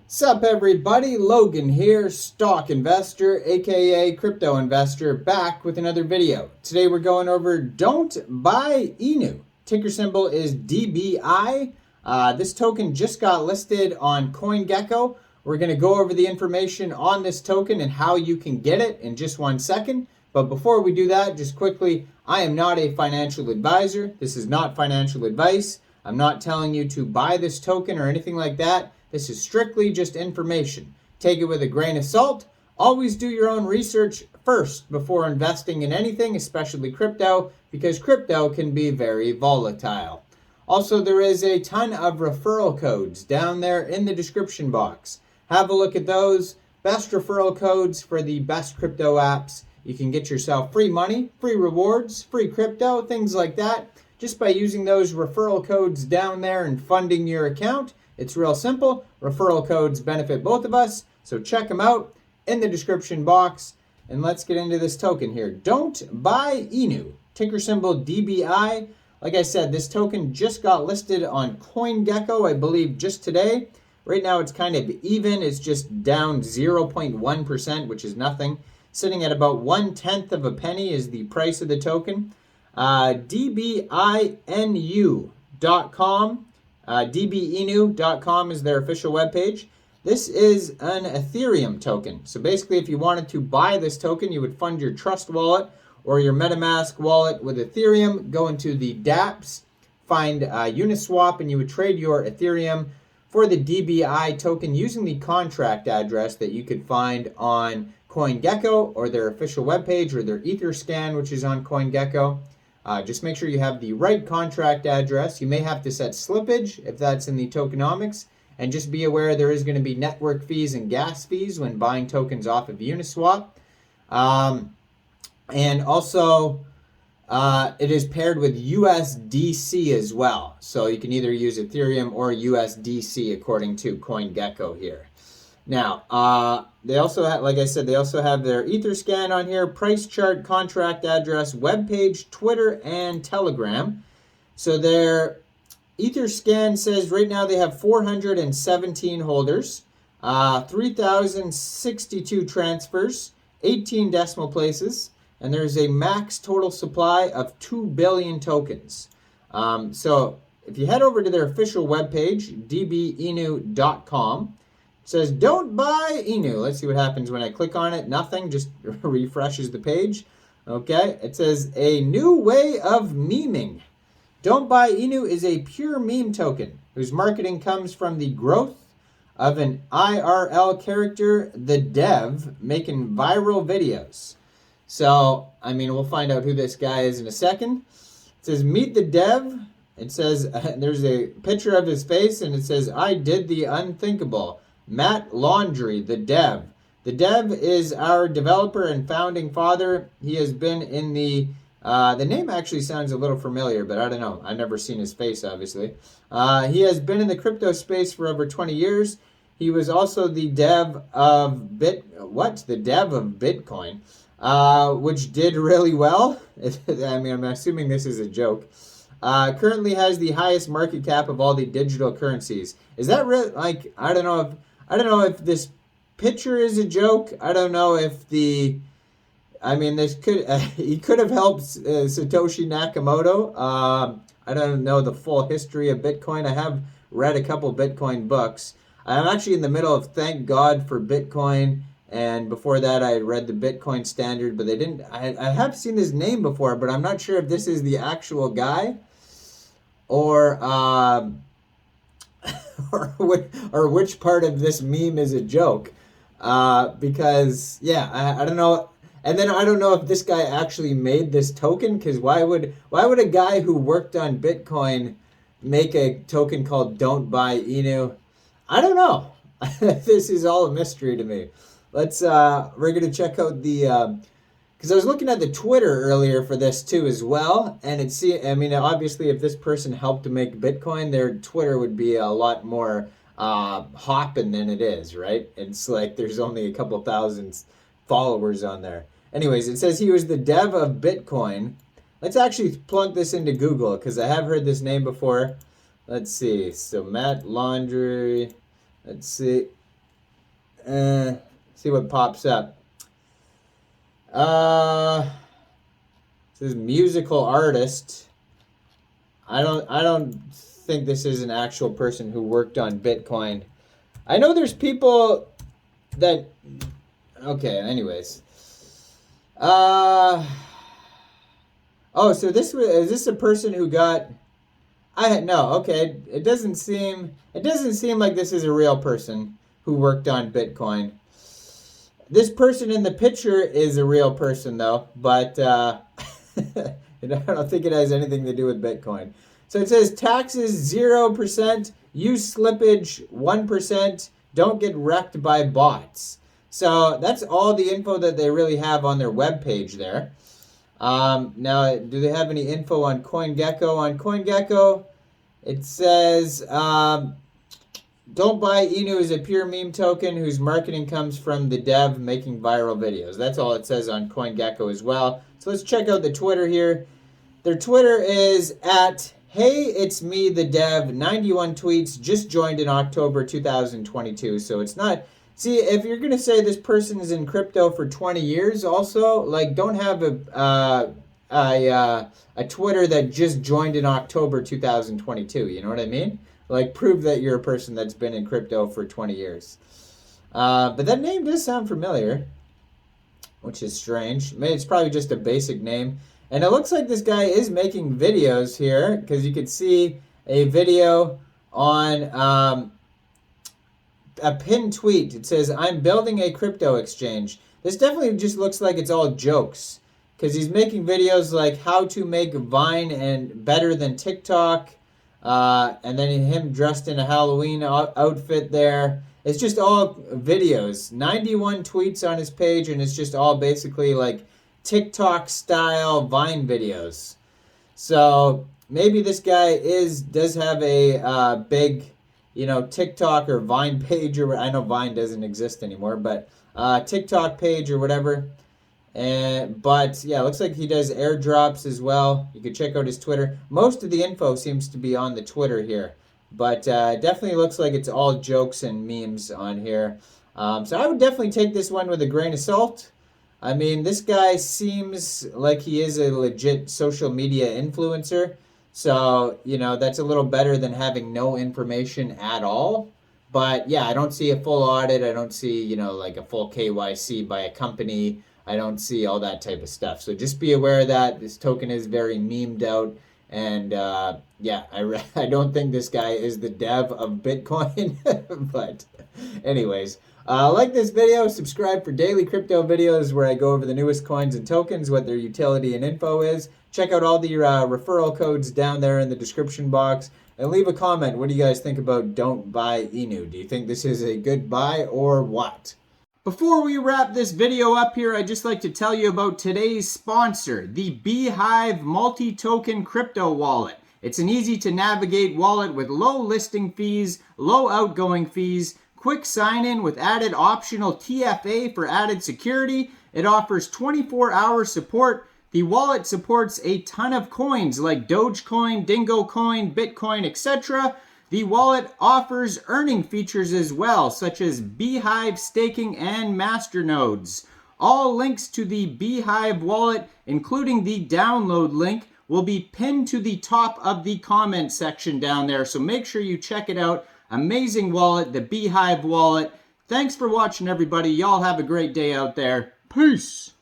Sup everybody, Logan here, stock investor, aka crypto investor, back with another video. Today we're going over don't buy ENU. Ticker symbol is DBI. This token just got listed on CoinGecko. We're going to go over the information on this token and how you can get it in just 1 second. But before we do that, just quickly, I am not a financial advisor. This is not financial advice. I'm not telling you to buy this token or anything like that. This is strictly just information. Take it with a grain of salt. Always do your own research first before investing in anything, especially crypto, because crypto can be very volatile. Also, there is a ton of referral codes down there in the description box. Have a look at those. Best referral codes for the best crypto apps. You can get yourself free money, free rewards, free crypto, things like that, just by using those referral codes down there and funding your account. It's real simple. Referral codes benefit both of us, so check them out in the description box. And let's get into this token here. Don't buy ENU. Ticker symbol DBI. Like I said, this token just got listed on CoinGecko, I believe, just today. Right now it's kind of even. It's just down 0.1%, which is nothing. Sitting at about 1/10 of a penny is the price of the token. DBINU.com. dbenu.com is their official webpage. This is an Ethereum token. So basically, if you wanted to buy this token, you would fund your Trust wallet or your MetaMask wallet with Ethereum, go into the dApps, find Uniswap, and you would trade your Ethereum for the DBI token using the contract address that you could find on CoinGecko or their official webpage or their Etherscan, which is on CoinGecko. Just make sure you have the right contract address. You may have to set slippage if that's in the tokenomics. And just be aware there is going to be network fees and gas fees when buying tokens off of Uniswap. And also, it is paired with USDC as well. So you can either use Ethereum or USDC according to CoinGecko here. Now, they also have, like I said, they also have their Etherscan on here, price chart, contract address, webpage, Twitter, and Telegram. So their Etherscan says right now they have 417 holders, 3,062 transfers, 18 decimal places, and there's a max total supply of 2 billion tokens. So if you head over to their official webpage, dbenu.com, says don't buy ENU. Let's see what happens when I click on it. Nothing, just refreshes the page. Okay, it says a new way of memeing. Don't buy ENU is a pure meme token whose marketing comes from the growth of an IRL character, the dev, making viral videos. So, I mean, we'll find out who this guy is in a second. It says meet the dev. It says there's a picture of his face and it says I did the unthinkable. Matt Laundry, the dev. The dev is our developer and founding father. He has been in the name actually sounds a little familiar, but I don't know. I've never seen his face, obviously. He has been in the crypto space for over 20 years. He was also the dev of Bitcoin, which did really well. I mean, I'm assuming this is a joke. Currently has the highest market cap of all the digital currencies. Is that really, like, I don't know if this picture is a joke. I don't know if he could have helped Satoshi Nakamoto. I don't know the full history of Bitcoin. I have read a couple Bitcoin books. I'm actually in the middle of Thank God for Bitcoin, and before that I read the Bitcoin Standard, but I have seen his name before, but I'm not sure if this is the actual guy or or which part of this meme is a joke, because yeah, I don't know. And then I don't know if this guy actually made this token, because why would a guy who worked on Bitcoin make a token called Don't Buy ENU? I don't know. This is all a mystery to me. Let's we're gonna check out the because I was looking at the Twitter earlier for this too as well, and obviously if this person helped to make Bitcoin, their Twitter would be a lot more hopping than it is, right? It's like there's only a couple thousand followers on there. Anyways, it says he was the dev of Bitcoin. Let's actually plug this into Google because I have heard this name before. Let's see. So Matt Laundry. Let's see. See what pops up. This is musical artist. I don't think this is an actual person who worked on Bitcoin. I know there's people that. Okay. Anyways. Oh, so is this a person who got? No. Okay. It doesn't seem like this is a real person who worked on Bitcoin. This person in the picture is a real person though, but I don't think it has anything to do with Bitcoin. So it says taxes 0%, use slippage 1%, don't get wrecked by bots. So that's all the info that they really have on their webpage there. Now, do they have any info on CoinGecko? On CoinGecko, it says, don't buy Inu is a pure meme token whose marketing comes from the dev making viral videos. That's all it says on CoinGecko as well. So let's check out the Twitter here. Their Twitter is at hey, it's me, the dev, 91 tweets, just joined in October 2022. So it's not... See, if you're going to say this person is in crypto for 20 years also, like, don't have a Twitter that just joined in October 2022. You know what I mean? Like, prove that you're a person that's been in crypto for 20 years. But that name does sound familiar, which is strange. Maybe it's probably just a basic name. And it looks like this guy is making videos here, because you could see a video on a pinned tweet. It says, I'm building a crypto exchange. This definitely just looks like it's all jokes, because he's making videos like how to make Vine and better than TikTok, and then him dressed in a Halloween outfit there. It's just all videos. 91 tweets on his page, and it's just all basically like TikTok style Vine videos. So maybe this guy does have a big, TikTok or Vine page, or I know Vine doesn't exist anymore, but TikTok page or whatever. But yeah, it looks like he does airdrops as well. You can check out his Twitter. Most of the info seems to be on the Twitter here, but definitely looks like it's all jokes and memes on here. So I would definitely take this one with a grain of salt. I mean, this guy seems like he is a legit social media influencer. So, that's a little better than having no information at all. But yeah, I don't see a full audit. I don't see, like a full KYC by a company. I don't see all that type of stuff. So just be aware of that. This token is very memed out. And yeah, I don't think this guy is the dev of Bitcoin. But anyways, like this video, subscribe for daily crypto videos where I go over the newest coins and tokens, what their utility and info is. Check out all the referral codes down there in the description box. And leave a comment. What do you guys think about don't buy Inu? Do you think this is a good buy or what? Before we wrap this video up here, I'd just like to tell you about today's sponsor, the Beehive multi-token crypto wallet. It's an easy to navigate wallet with low listing fees, low outgoing fees, quick sign-in with added optional TFA for added security. It offers 24-hour support. The wallet supports a ton of coins like Dogecoin, Dingo Coin, Bitcoin, etc. The wallet offers earning features as well, such as Beehive staking and masternodes. All links to the Beehive wallet, including the download link, will be pinned to the top of the comment section down there. So make sure you check it out. Amazing wallet, the Beehive wallet. Thanks for watching, everybody. Y'all have a great day out there. Peace.